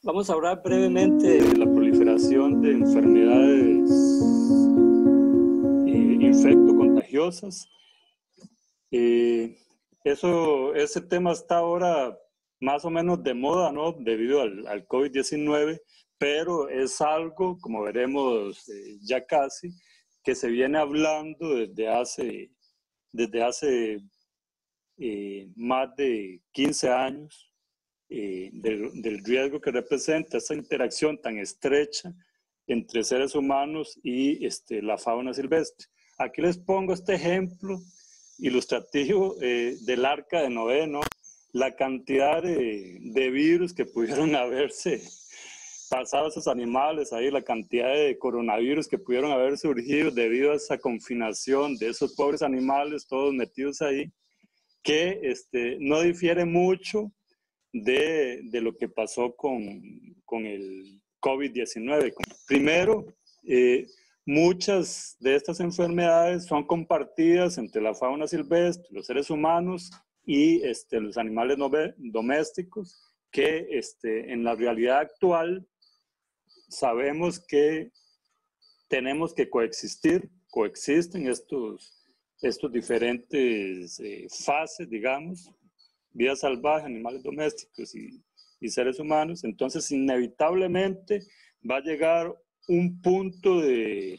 Vamos a hablar brevemente de la proliferación de enfermedades infecto-contagiosas. Ese tema está ahora más o menos de moda, ¿no? Debido al COVID-19, pero es algo, como veremos ya casi, que se viene hablando desde hace más de 15 años. Del riesgo que representa esa interacción tan estrecha entre seres humanos y la fauna silvestre. Aquí les pongo este ejemplo ilustrativo del Arca de Noé, ¿no? La cantidad de virus que pudieron haberse pasado a esos animales, ahí la cantidad de coronavirus que pudieron haber surgido debido a esa confinación de esos pobres animales, todos metidos ahí, que no difiere mucho de lo que pasó con el COVID-19. Primero, muchas de estas enfermedades son compartidas entre la fauna silvestre, los seres humanos y los animales domésticos, que en la realidad actual sabemos que tenemos que coexisten estos diferentes fases, digamos, vida salvaje, animales domésticos y seres humanos. Entonces, inevitablemente va a llegar un punto de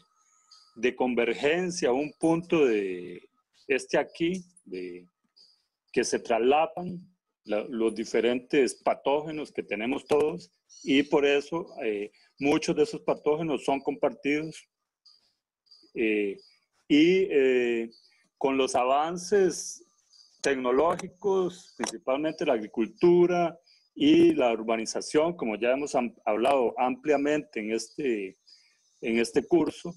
convergencia, un punto de que se traslapan los diferentes patógenos que tenemos todos, y por eso muchos de esos patógenos son compartidos. Con los avances tecnológicos, principalmente la agricultura y la urbanización, como ya hemos hablado ampliamente en este curso,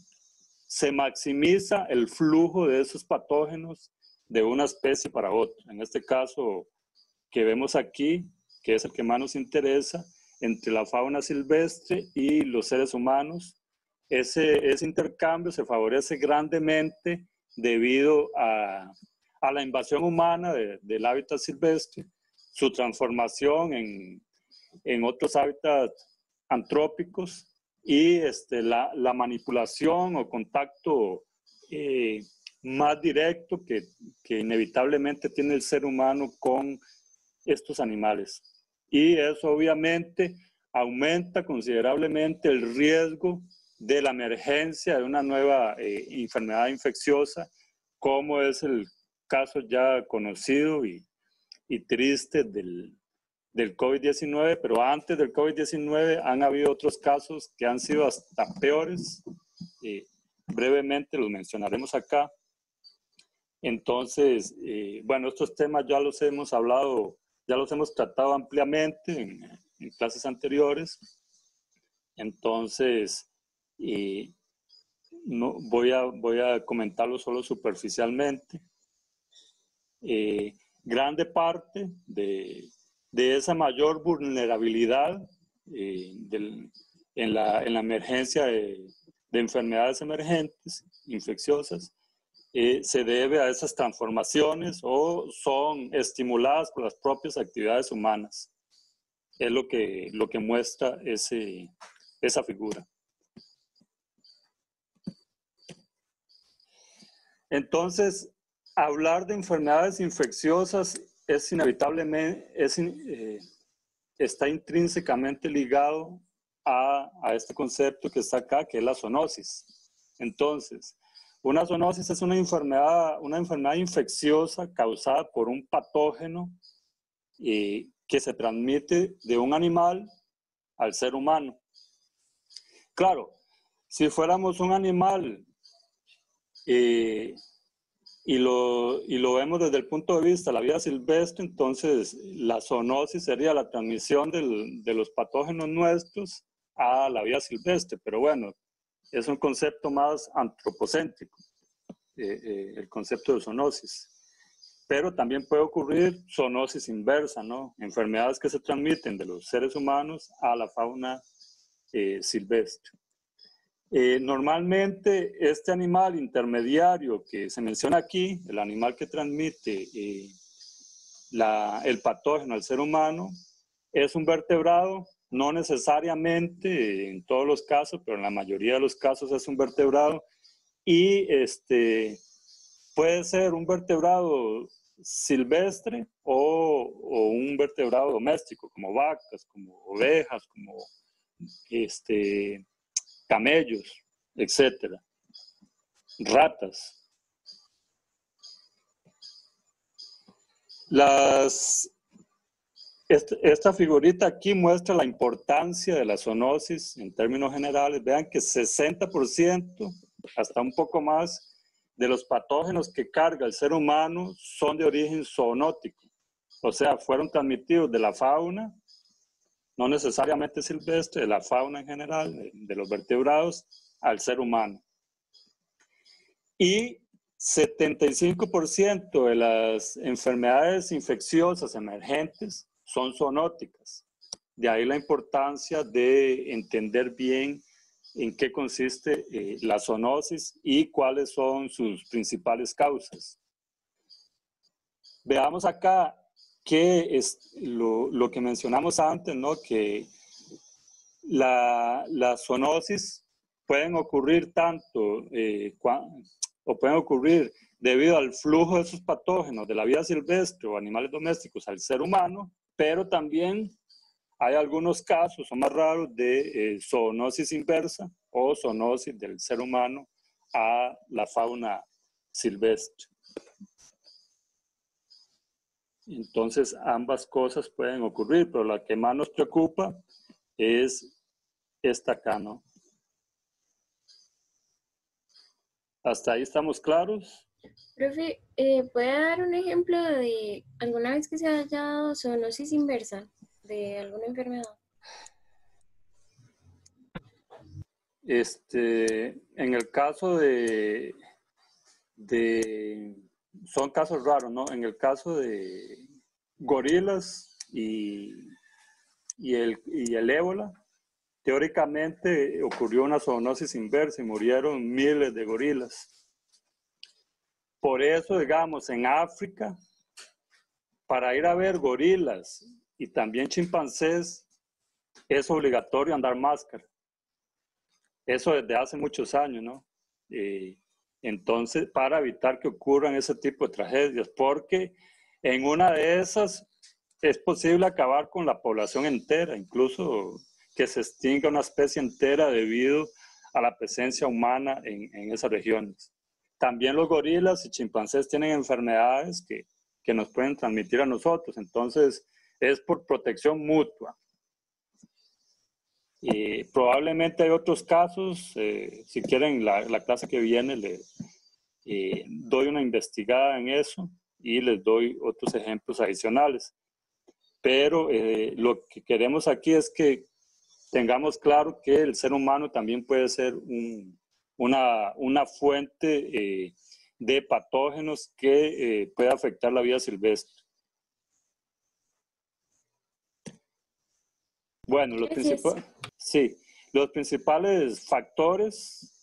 se maximiza el flujo de esos patógenos de una especie para otra. En este caso que vemos aquí, que es el que más nos interesa, entre la fauna silvestre y los seres humanos, ese intercambio se favorece grandemente debido a la invasión humana del hábitat silvestre, su transformación en otros hábitats antrópicos y la manipulación o contacto más directo que inevitablemente tiene el ser humano con estos animales. Y eso obviamente aumenta considerablemente el riesgo de la emergencia de una nueva enfermedad infecciosa, como es el caso ya conocido y triste del COVID-19, pero antes del COVID-19 han habido otros casos que han sido hasta peores. Brevemente los mencionaremos acá. Entonces, bueno, estos temas ya los hemos hablado, ya los hemos tratado ampliamente en clases anteriores. Entonces, no, voy a comentarlo solo superficialmente. Grande parte de esa mayor vulnerabilidad en la emergencia de enfermedades emergentes, infecciosas, se debe a esas transformaciones o son estimuladas por las propias actividades humanas. Es lo que muestra esa figura. Entonces, hablar de enfermedades infecciosas es inevitablemente, está intrínsecamente ligado a este concepto que está acá, que es la zoonosis. Entonces, una zoonosis es una enfermedad infecciosa causada por un patógeno que se transmite de un animal al ser humano. Claro, si fuéramos un animal y lo vemos desde el punto de vista de la vida silvestre, entonces la zoonosis sería la transmisión de los patógenos nuestros a la vida silvestre, pero bueno, es un concepto más antropocéntrico, el concepto de zoonosis. Pero también puede ocurrir zoonosis inversa, ¿no? Enfermedades que se transmiten de los seres humanos a la fauna silvestre. Normalmente este animal intermediario que se menciona aquí, el animal que transmite el patógeno al ser humano, es un vertebrado no necesariamente en todos los casos, pero en la mayoría de los casos es un vertebrado, y puede ser un vertebrado silvestre o un vertebrado doméstico, como vacas, como ovejas, como camellos, etcétera, ratas. Esta figurita aquí muestra la importancia de la zoonosis en términos generales. Vean que 60%, hasta un poco más, de los patógenos que carga el ser humano son de origen zoonótico. O sea, fueron transmitidos de la fauna, no necesariamente silvestre, de la fauna en general, de los vertebrados, al ser humano. Y 75% de las enfermedades infecciosas emergentes son zoonóticas. De ahí la importancia de entender bien en qué consiste la zoonosis y cuáles son sus principales causas. Veamos acá qué es lo que mencionamos antes, ¿no? Que la zoonosis pueden ocurrir tanto o pueden ocurrir debido al flujo de esos patógenos de la vida silvestre o animales domésticos al ser humano, pero también hay algunos casos, son más raros, de zoonosis inversa o zoonosis del ser humano a la fauna silvestre. Entonces, ambas cosas pueden ocurrir, pero la que más nos preocupa es esta acá, ¿no? ¿Hasta ahí estamos claros? Profe, ¿puede dar un ejemplo de alguna vez que se haya dado zoonosis inversa de alguna enfermedad? En el caso son casos raros, ¿no? En el caso de gorilas y el ébola, teóricamente ocurrió una zoonosis inversa y murieron miles de gorilas. Por eso, digamos, en África, para ir a ver gorilas y también chimpancés, es obligatorio andar máscara. Eso desde hace muchos años, ¿no? Entonces, para evitar que ocurran ese tipo de tragedias, porque en una de esas es posible acabar con la población entera, incluso que se extinga una especie entera debido a la presencia humana en esas regiones. También los gorilas y chimpancés tienen enfermedades que nos pueden transmitir a nosotros, entonces es por protección mutua. Probablemente hay otros casos, si quieren la clase que viene doy una investigada en eso y les doy otros ejemplos adicionales. Pero lo que queremos aquí es que tengamos claro que el ser humano también puede ser una fuente de patógenos que puede afectar la vida silvestre. Bueno, los principales factores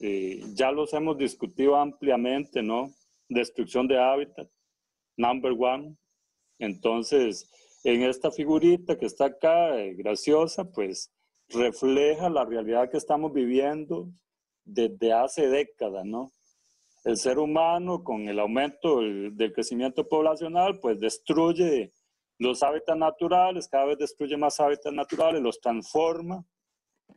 ya los hemos discutido ampliamente, ¿no? Destrucción de hábitat, number one. Entonces, en esta figurita que está acá, graciosa, pues refleja la realidad que estamos viviendo desde hace décadas, ¿no? El ser humano, con el aumento del crecimiento poblacional, pues destruye los hábitats naturales, cada vez destruye más hábitats naturales, los transforma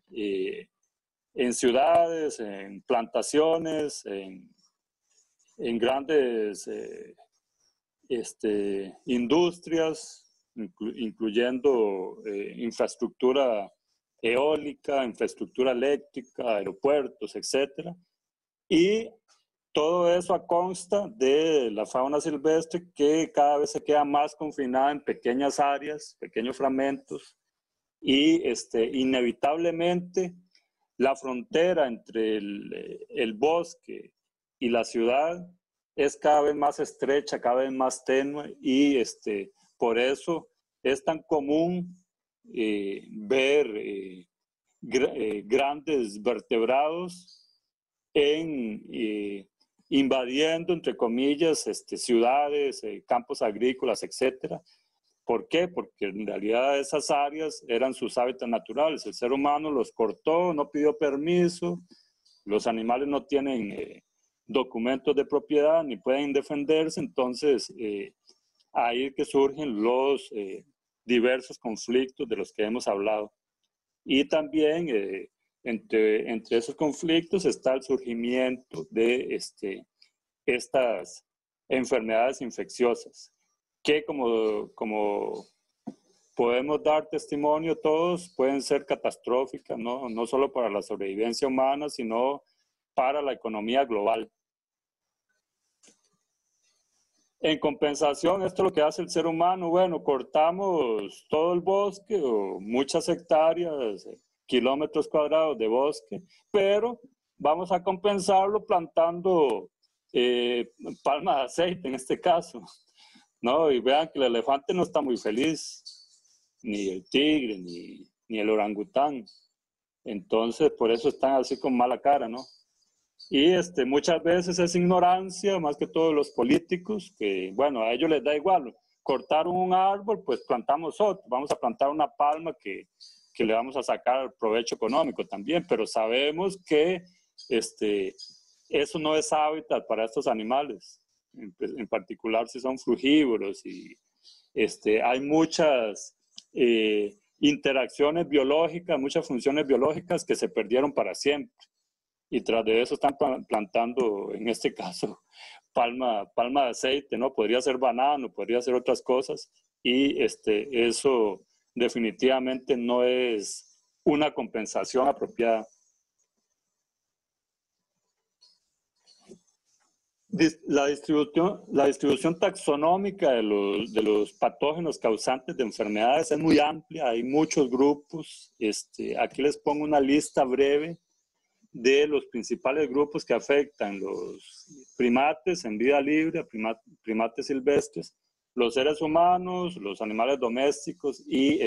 en ciudades, en plantaciones, en grandes industrias, incluyendo infraestructura eólica, infraestructura eléctrica, aeropuertos, etc. Y todo eso a consta de la fauna silvestre que cada vez se queda más confinada en pequeñas áreas, pequeños fragmentos, y inevitablemente la frontera entre el bosque y la ciudad es cada vez más estrecha, cada vez más tenue, y por eso es tan común ver grandes vertebrados invadiendo, entre comillas, ciudades, campos agrícolas, etcétera, ¿Por qué? Porque en realidad esas áreas eran sus hábitats naturales. El ser humano los cortó, no pidió permiso, los animales no tienen documentos de propiedad ni pueden defenderse, entonces ahí es que surgen los diversos conflictos de los que hemos hablado. Y también entre esos conflictos está el surgimiento de estas enfermedades infecciosas, que como podemos dar testimonio todos, pueden ser catastróficas, ¿no? No solo para la sobrevivencia humana, sino para la economía global. En compensación, esto es lo que hace el ser humano. Bueno, cortamos todo el bosque o muchas hectáreas, kilómetros cuadrados de bosque, pero vamos a compensarlo plantando palma de aceite en este caso, ¿no? Y vean que el elefante no está muy feliz, ni el tigre, ni el orangután. Entonces, por eso están así con mala cara, ¿no? Y muchas veces es ignorancia, más que todos los políticos, que bueno, a ellos les da igual. Cortaron un árbol, pues plantamos otro. Vamos a plantar una palma que le vamos a sacar provecho económico también, pero sabemos que eso no es hábitat para estos animales, en particular si son frugívoros y hay muchas interacciones biológicas, muchas funciones biológicas que se perdieron para siempre. Y tras de eso están plantando, en este caso, palma de aceite, ¿no? Podría ser banano, podría ser otras cosas. Y eso definitivamente no es una compensación apropiada. La distribución taxonómica de los patógenos causantes de enfermedades es muy amplia, hay muchos grupos. Aquí les pongo una lista breve de los principales grupos que afectan los primates en vida libre, primates silvestres, los seres humanos, los animales domésticos y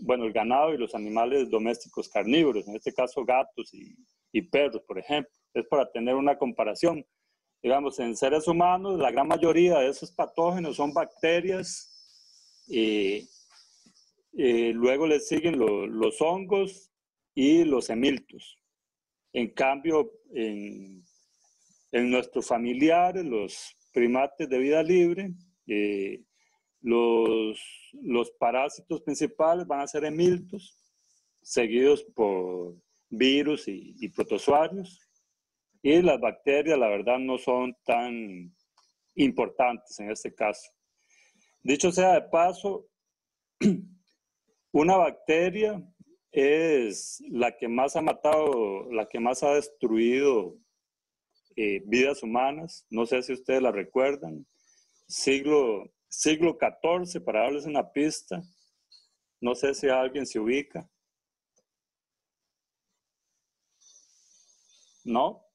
bueno, el ganado y los animales domésticos carnívoros, en este caso gatos y perros, por ejemplo. Es para tener una comparación. Digamos, en seres humanos, la gran mayoría de esos patógenos son bacterias, luego le siguen los hongos y los hemiltos. En cambio, en nuestros familiares, los primates de vida libre, los parásitos principales van a ser hemiltos, seguidos por virus y protozoarios. Y las bacterias, la verdad, no son tan importantes en este caso. Dicho sea de paso, una bacteria es la que más ha matado, la que más ha destruido vidas humanas. No sé si ustedes la recuerdan. Siglo XIV, para darles una pista. No sé si alguien se ubica. ¿No?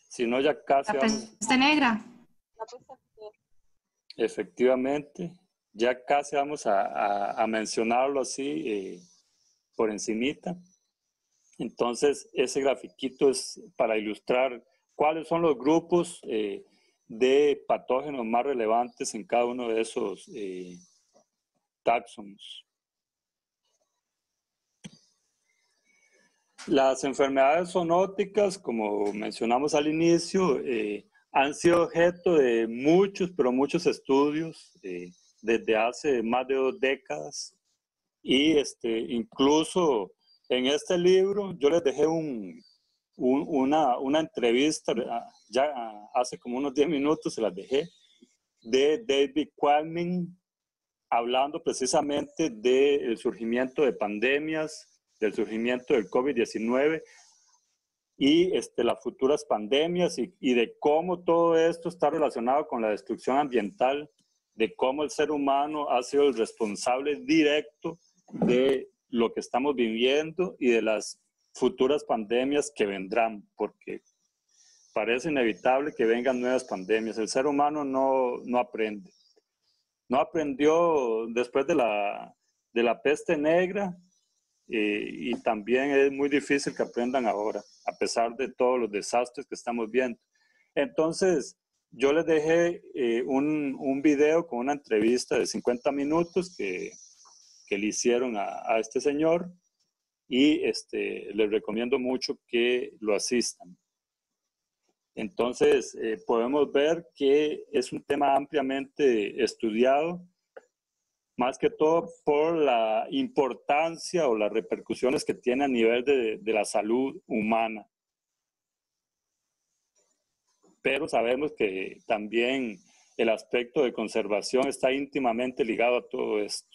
Si no, ya casi La vamos. peste negra. Efectivamente, ya casi vamos a mencionarlo así por encimita. Entonces, ese grafiquito es para ilustrar cuáles son los grupos de patógenos más relevantes en cada uno de esos taxonos. Las enfermedades zoonóticas, como mencionamos al inicio, han sido objeto de muchos, pero muchos estudios desde hace más de 2 décadas. Y incluso en este libro yo les dejé una entrevista, ya hace como unos 10 minutos se las dejé, de David Quammen, hablando precisamente del surgimiento de pandemias, del surgimiento del COVID-19 y las futuras pandemias y de cómo todo esto está relacionado con la destrucción ambiental, de cómo el ser humano ha sido el responsable directo de lo que estamos viviendo y de las futuras pandemias que vendrán, porque parece inevitable que vengan nuevas pandemias. El ser humano no aprende. No aprendió después de la peste negra y también es muy difícil que aprendan ahora, a pesar de todos los desastres que estamos viendo. Entonces, yo les dejé un video con una entrevista de 50 minutos que le hicieron a este señor y les recomiendo mucho que lo asistan. Entonces, podemos ver que es un tema ampliamente estudiado, más que todo por la importancia o las repercusiones que tiene a nivel de la salud humana. Pero sabemos que también el aspecto de conservación está íntimamente ligado a todo esto.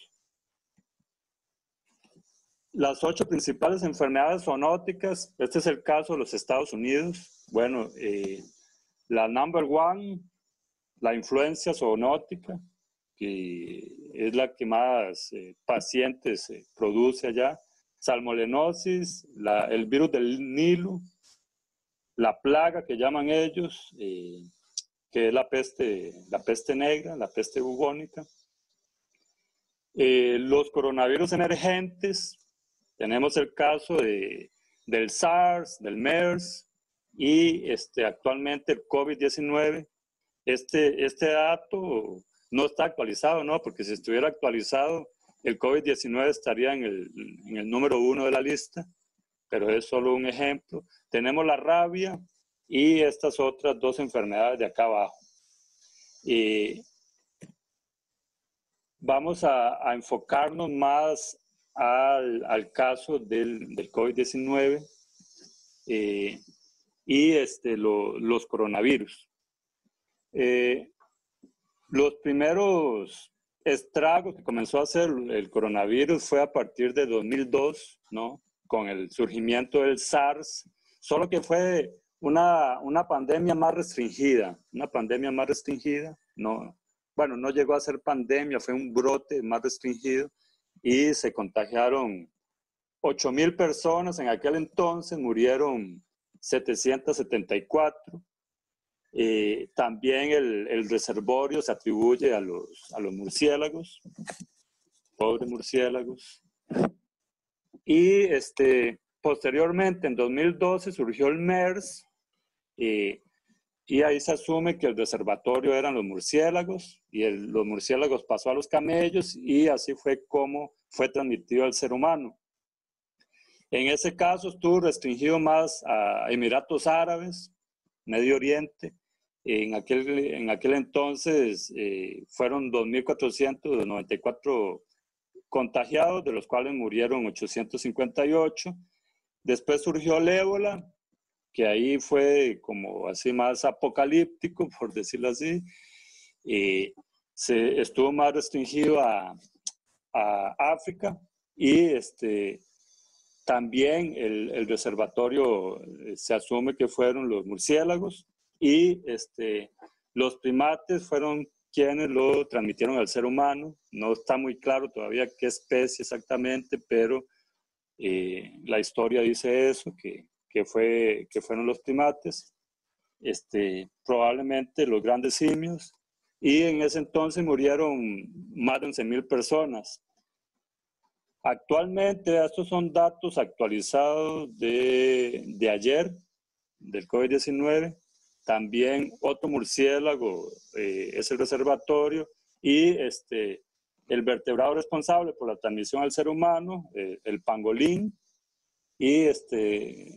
Las 8 principales enfermedades zoonóticas, este es el caso de los Estados Unidos. Bueno, la number one, la influencia zoonótica, que es la que más pacientes produce allá. Salmonellosis, el virus del Nilo, la plaga que llaman ellos, que es la peste negra, la peste bubónica. Los coronavirus emergentes, tenemos el caso del SARS, del MERS y actualmente el COVID-19. Este dato no está actualizado, ¿no? Porque si estuviera actualizado, el COVID-19 estaría en el número 1 de la lista, pero es solo un ejemplo. Tenemos la rabia y estas otras 2 enfermedades de acá abajo. Vamos a enfocarnos más al caso del COVID-19 y los coronavirus. Los primeros estragos que comenzó a hacer el coronavirus fue a partir de 2002, ¿no? Con el surgimiento del SARS, solo que fue una pandemia más restringida, no, bueno, no llegó a ser pandemia, fue un brote más restringido y se contagiaron 8,000 personas en aquel entonces, murieron 774. También el reservorio se atribuye a los murciélagos, pobres murciélagos. Y posteriormente, en 2012, surgió el MERS, y ahí se asume que el reservatorio eran los murciélagos, y los murciélagos pasó a los camellos, y así fue como fue transmitido al ser humano. En ese caso estuvo restringido más a Emiratos Árabes, Medio Oriente. En aquel entonces fueron 2.494 contagiados, de los cuales murieron 858. Después surgió el ébola, que ahí fue como así más apocalíptico, por decirlo así. Se estuvo más restringido a África y también el reservatorio se asume que fueron los murciélagos y los primates fueron quienes lo transmitieron al ser humano. No está muy claro todavía qué especie exactamente, pero la historia dice eso, que fueron los primates, probablemente los grandes simios, y en ese entonces murieron más de 11,000 personas. Actualmente, estos son datos actualizados de ayer, del COVID-19. También otro murciélago es el reservatorio y el vertebrado responsable por la transmisión al ser humano, el pangolín, y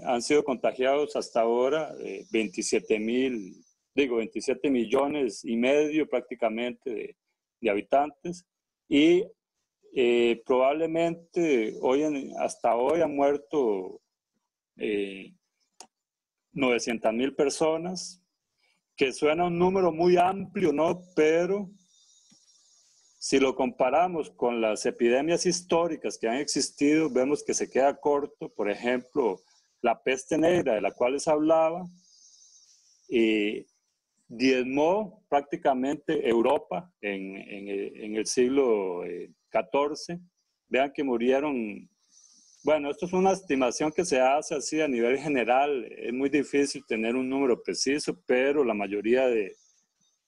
han sido contagiados hasta ahora 27 millones y medio prácticamente de habitantes, y probablemente hasta hoy han muerto 900,000 personas, que suena un número muy amplio, ¿no? Pero si lo comparamos con las epidemias históricas que han existido, vemos que se queda corto. Por ejemplo, la peste negra de la cual les hablaba, diezmó prácticamente Europa en el siglo XIV. Vean que murieron, bueno, esto es una estimación que se hace así a nivel general, es muy difícil tener un número preciso, pero la mayoría de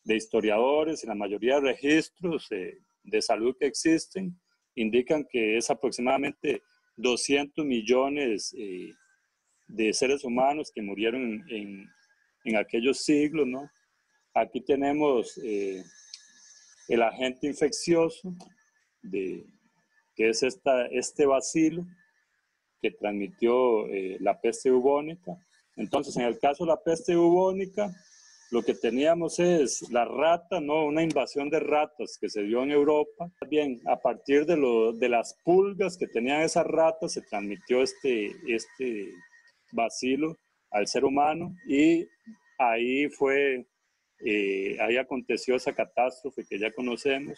historiadores y la mayoría de registros de salud que existen indican que es aproximadamente 200 millones de seres humanos que murieron en aquellos siglos, ¿no? Aquí tenemos el agente infeccioso, que es este bacilo que transmitió la peste bubónica. Entonces, en el caso de la peste bubónica, lo que teníamos es la rata, ¿no? Una invasión de ratas que se dio en Europa. Bien, a partir de las pulgas que tenían esas ratas, se transmitió este bacilo al ser humano y ahí ahí aconteció esa catástrofe que ya conocemos.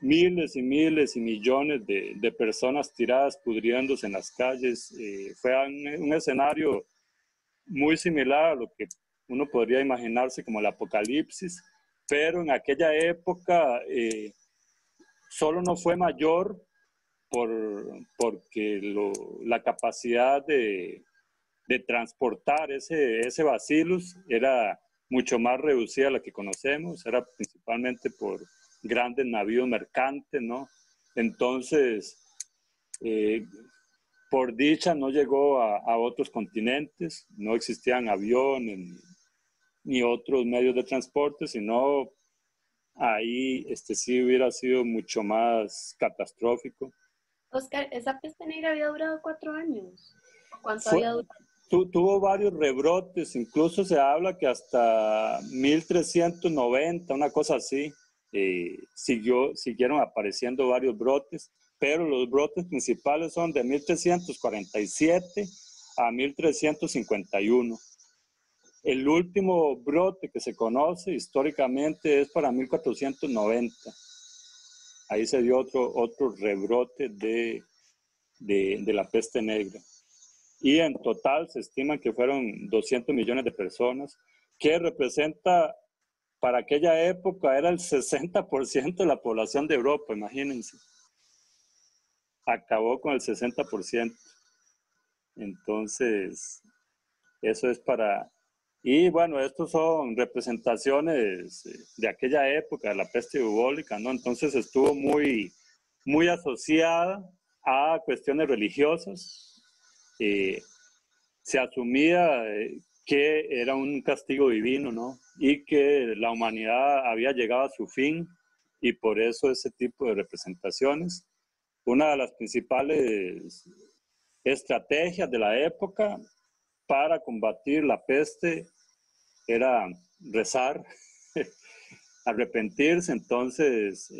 Miles y miles y millones de personas tiradas, pudriéndose en las calles. Fue un escenario muy similar a lo que uno podría imaginarse como el apocalipsis, pero en aquella época solo no fue mayor porque la capacidad de transportar ese bacillus era mucho más reducida a la que conocemos, era principalmente por grandes navíos mercantes, ¿no? Entonces, por dicha no llegó a otros continentes, no existían aviones ni otros medios de transporte, sino ahí sí hubiera sido mucho más catastrófico. Oscar, esa peste negra había durado 4 años. ¿Cuánto Fue, había durado? tuvo varios rebrotes, incluso se habla que hasta 1390, una cosa así, siguieron apareciendo varios brotes, pero los brotes principales son de 1347 a 1351. El último brote que se conoce históricamente es para 1490. Ahí se dio otro rebrote de la peste negra. Y en total se estima que fueron 200 millones de personas, que representa, para aquella época, era el 60% de la población de Europa, imagínense. Acabó con el 60%. Entonces, eso es para... Y bueno, estos son representaciones de aquella época, de la peste bubónica, ¿no? Entonces estuvo muy, muy asociada a cuestiones religiosas. Se asumía que era un castigo divino, ¿no? Y que la humanidad había llegado a su fin, y por eso ese tipo de representaciones. Una de las principales estrategias de la época para combatir la peste era rezar, arrepentirse. Entonces,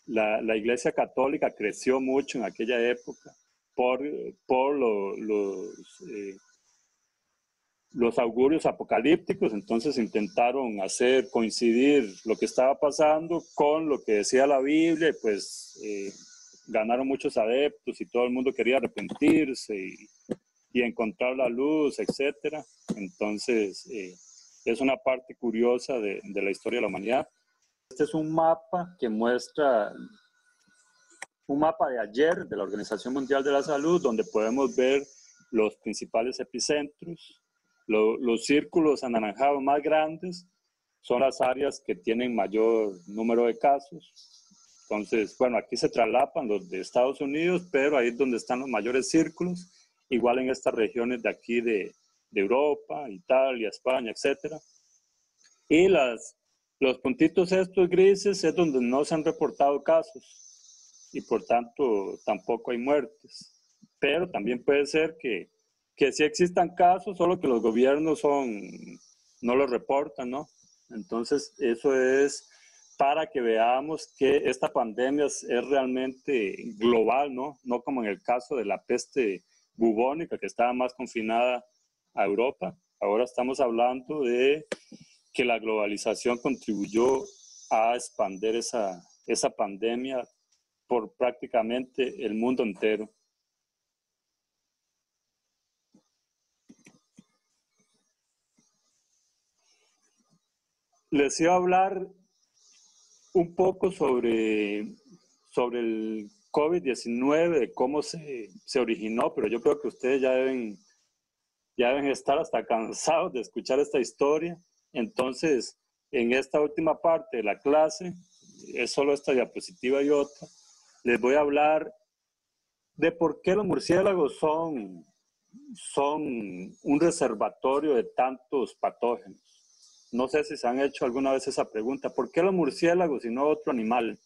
la Iglesia Católica creció mucho en aquella época por los augurios apocalípticos. Entonces intentaron hacer coincidir lo que estaba pasando con lo que decía la Biblia, y pues ganaron muchos adeptos y todo el mundo quería arrepentirse y encontrar la luz, etc. Entonces, es una parte curiosa de la historia de la humanidad. Este es un mapa que muestra un mapa de ayer de la Organización Mundial de la Salud, donde podemos ver los principales epicentros. Los círculos anaranjados más grandes son las áreas que tienen mayor número de casos. Entonces, bueno, aquí se traslapan los de Estados Unidos, pero ahí es donde están los mayores círculos, igual en estas regiones de aquí de Europa, Italia, España, etc. Y los puntitos estos grises es donde no se han reportado casos y por tanto tampoco hay muertes. Pero también puede ser que sí existan casos, solo que los gobiernos no los reportan, ¿no? Entonces, eso es para que veamos que esta pandemia es realmente global, ¿no? No como en el caso de la peste bubónica, que estaba más confinada a Europa. Ahora estamos hablando de que la globalización contribuyó a expandir esa pandemia por prácticamente el mundo entero. Les iba a hablar un poco sobre el COVID-19, de cómo se originó, pero yo creo que ustedes ya deben estar hasta cansados de escuchar esta historia. Entonces, en esta última parte de la clase, es solo esta diapositiva y otra, les voy a hablar de por qué los murciélagos son un reservatorio de tantos patógenos. No sé si se han hecho alguna vez esa pregunta. ¿Por qué los murciélagos y no otro animal?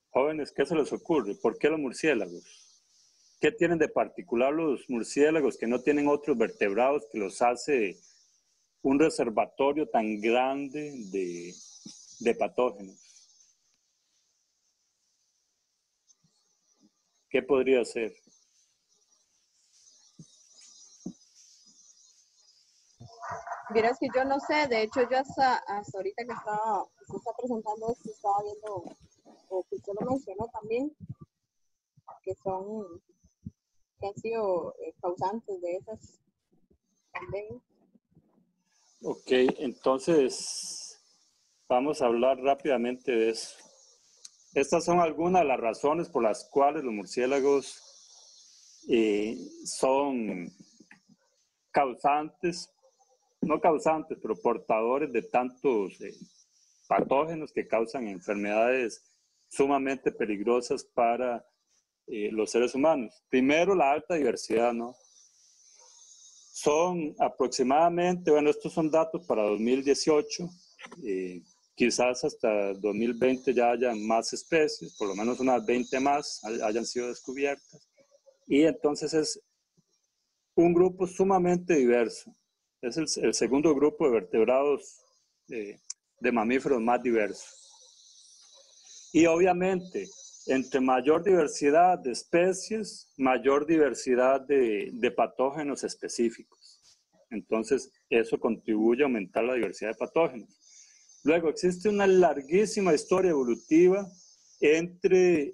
Jóvenes, ¿qué se les ocurre? ¿Por qué los murciélagos? ¿Qué tienen de particular los murciélagos que no tienen otros vertebrados que los hace un reservatorio tan grande de patógenos? ¿Qué podría ser? Vieras que yo no sé, de hecho yo hasta ahorita que se está presentando esto, estaba viendo, o que usted lo mencionó también, que han sido causantes de esas pandemias. Ok, entonces vamos a hablar rápidamente de eso. Estas son algunas de las razones por las cuales los murciélagos son causantes, no causantes, pero portadores de tantos patógenos que causan enfermedades sumamente peligrosas para los seres humanos. Primero, la alta diversidad, ¿no? Son aproximadamente, bueno, estos son datos para 2018, quizás hasta 2020 ya hayan más especies, por lo menos unas 20 más hayan sido descubiertas. Y entonces es un grupo sumamente diverso. Es el segundo grupo de vertebrados de mamíferos más diversos. Y obviamente, entre mayor diversidad de especies, mayor diversidad de patógenos específicos. Entonces, eso contribuye a aumentar la diversidad de patógenos. Luego, existe una larguísima historia evolutiva entre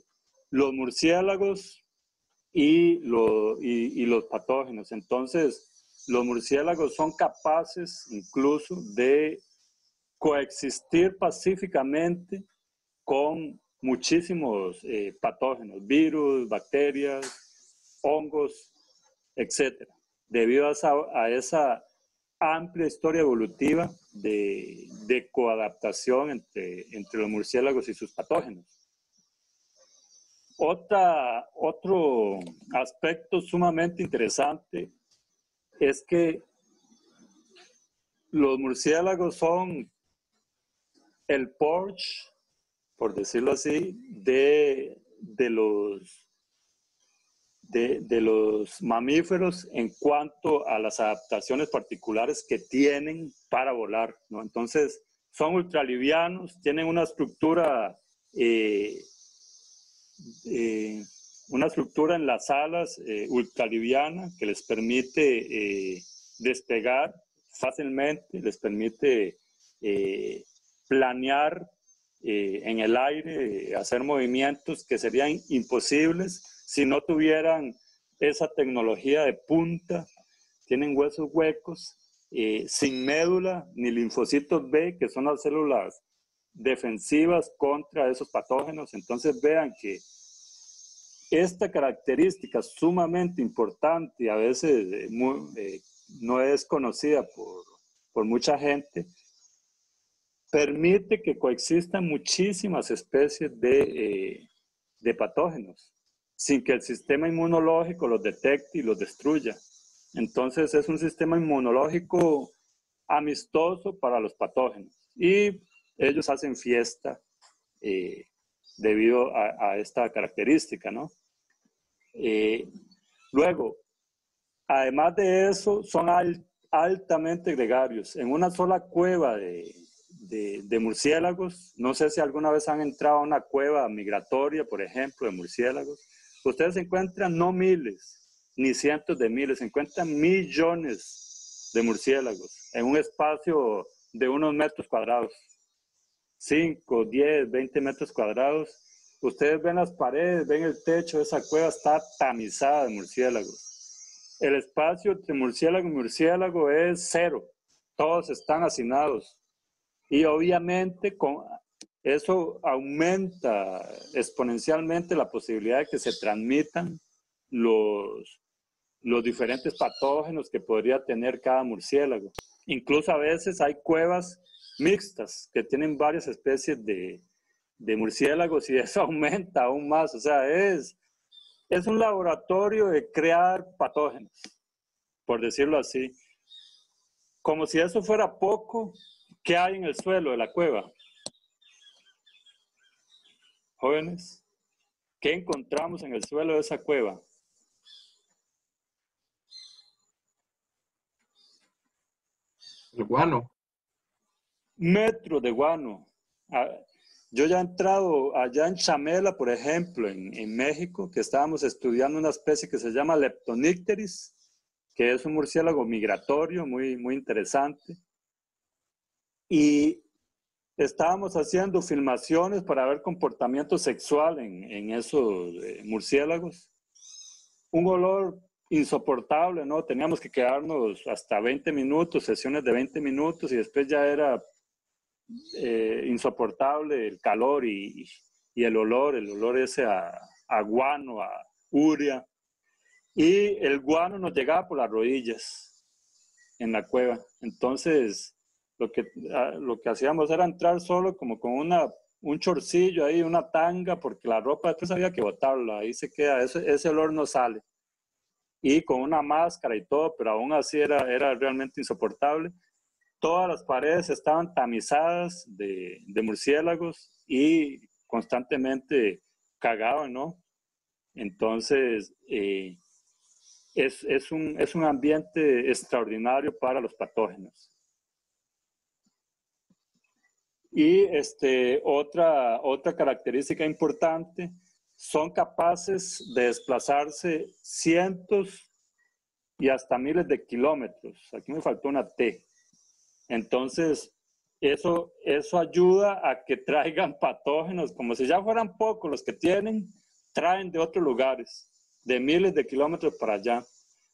los murciélagos y los patógenos. Entonces, los murciélagos son capaces incluso de coexistir pacíficamente con muchísimos patógenos, virus, bacterias, hongos, etc. Debido a esa amplia historia evolutiva de coadaptación entre los murciélagos y sus patógenos. Otro aspecto sumamente interesante es que los murciélagos son el Porsche, por decirlo así, de los mamíferos en cuanto a las adaptaciones particulares que tienen para volar, ¿no? Entonces, son ultralivianos, tienen una estructura en las alas ultraliviana que les permite despegar fácilmente, les permite planear en el aire, hacer movimientos que serían imposibles si no tuvieran esa tecnología de punta. Tienen huesos huecos, sin médula ni linfocitos B, que son las células defensivas contra esos patógenos. Entonces vean que esta característica sumamente importante y a veces no es conocida por mucha gente, permite que coexistan muchísimas especies de patógenos sin que el sistema inmunológico los detecte y los destruya. Entonces es un sistema inmunológico amistoso para los patógenos y ellos hacen fiesta debido a esta característica, ¿no? Luego, además de eso, son altamente gregarios. En una sola cueva de murciélagos, no sé si alguna vez han entrado a una cueva migratoria, por ejemplo, de murciélagos, ustedes encuentran no miles, ni cientos de miles, se encuentran millones de murciélagos en un espacio de unos metros cuadrados, 5, 10, 20 metros cuadrados. Ustedes ven las paredes, ven el techo, esa cueva está tamizada de murciélagos. El espacio entre murciélago y murciélago es cero, todos están hacinados. Y obviamente eso aumenta exponencialmente la posibilidad de que se transmitan los diferentes patógenos que podría tener cada murciélago. Incluso a veces hay cuevas mixtas que tienen varias especies de murciélagos y eso aumenta aún más. O sea, es un laboratorio de crear patógenos, por decirlo así. como si eso fuera poco, ¿qué hay en el suelo de la cueva? Jóvenes, ¿qué encontramos en el suelo de esa cueva? El guano. Metros de guano. Yo ya he entrado allá en Chamela, por ejemplo, en México, que estábamos estudiando una especie que se llama Leptonicteris, que es un murciélago migratorio muy, muy interesante. Y estábamos haciendo filmaciones para ver comportamiento sexual en esos murciélagos. Un olor insoportable, ¿no? Teníamos que quedarnos hasta 20 minutos, sesiones de 20 minutos, y después ya era insoportable el calor y el olor ese a guano, a urea. Y el guano nos llegaba por las rodillas en la cueva. Entonces, lo que hacíamos era entrar solo como con un chorcillo ahí, una tanga, porque la ropa después había que botarla, ahí se queda, ese olor no sale. Y con una máscara y todo, pero aún así era realmente insoportable. Todas las paredes estaban tamizadas de murciélagos y constantemente cagaban, ¿no? Entonces, es un ambiente extraordinario para los patógenos. Y otra característica importante, son capaces de desplazarse cientos y hasta miles de kilómetros. Aquí me faltó una T. Entonces, eso ayuda a que traigan patógenos, como si ya fueran pocos los que tienen, traen de otros lugares, de miles de kilómetros para allá.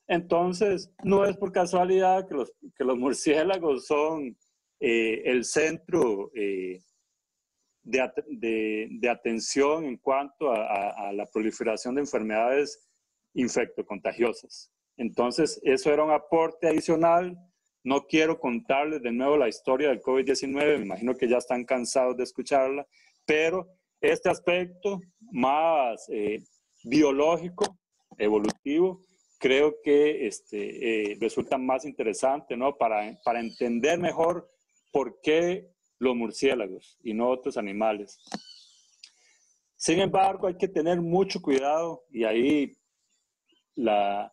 Entonces, no es por casualidad que los murciélagos son el centro de atención en cuanto a la proliferación de enfermedades infectocontagiosas. Entonces, eso era un aporte adicional. No quiero contarles de nuevo la historia del COVID-19, me imagino que ya están cansados de escucharla, pero este aspecto más biológico, evolutivo, creo que resulta más interesante, ¿no? Para entender mejor por qué los murciélagos y no otros animales. Sin embargo, hay que tener mucho cuidado, y ahí la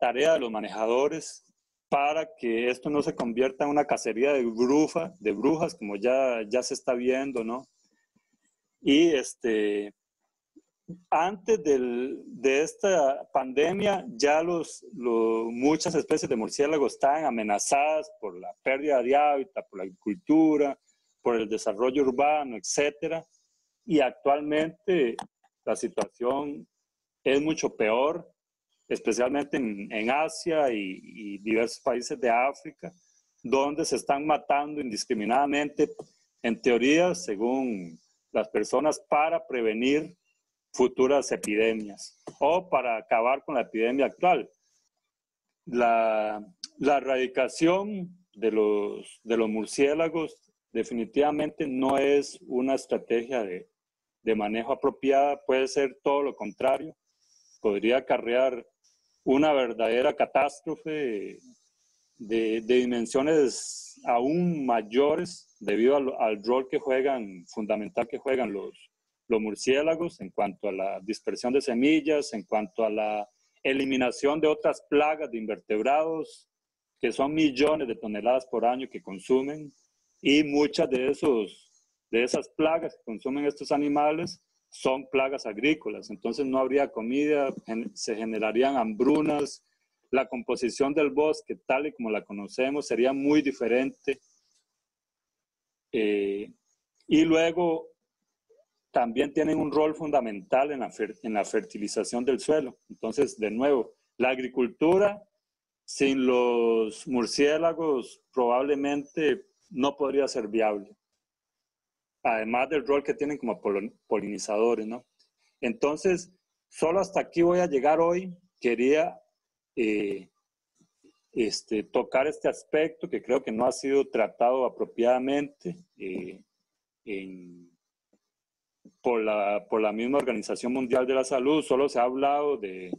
tarea de los manejadores, para que esto no se convierta en una cacería de brujas, como ya se está viendo, ¿no? Y antes de esta pandemia, ya muchas especies de murciélagos estaban amenazadas por la pérdida de hábitat, por la agricultura, por el desarrollo urbano, etc. Y actualmente la situación es mucho peor, especialmente en Asia y diversos países de África, donde se están matando indiscriminadamente, en teoría, según las personas, para prevenir futuras epidemias o para acabar con la epidemia actual. La erradicación de los murciélagos definitivamente no es una estrategia de manejo apropiada, puede ser todo lo contrario. Podría acarrear una verdadera catástrofe de dimensiones aún mayores debido al rol fundamental que juegan los murciélagos en cuanto a la dispersión de semillas, en cuanto a la eliminación de otras plagas de invertebrados, que son millones de toneladas por año que consumen, y muchas de esas plagas que consumen estos animales son plagas agrícolas. Entonces no habría comida, se generarían hambrunas, la composición del bosque tal y como la conocemos sería muy diferente. Y luego también tienen un rol fundamental en la fertilización del suelo. Entonces, de nuevo, la agricultura sin los murciélagos probablemente no podría ser viable, además del rol que tienen como polinizadores, ¿no? Entonces, solo hasta aquí voy a llegar hoy. Quería tocar este aspecto que creo que no ha sido tratado apropiadamente por la misma Organización Mundial de la Salud. Solo se ha hablado de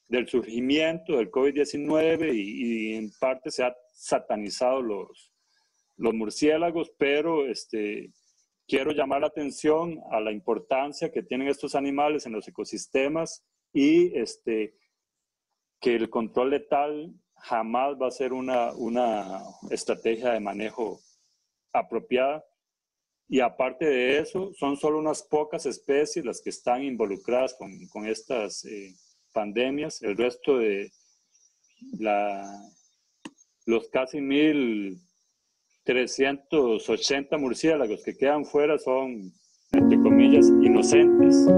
del surgimiento del COVID-19 y en parte se ha satanizado los murciélagos, pero quiero llamar la atención a la importancia que tienen estos animales en los ecosistemas y que el control letal jamás va a ser una estrategia de manejo apropiada. Y aparte de eso, son solo unas pocas especies las que están involucradas con estas pandemias. El resto de los casi 1.380 murciélagos que quedan fuera son, entre comillas, inocentes.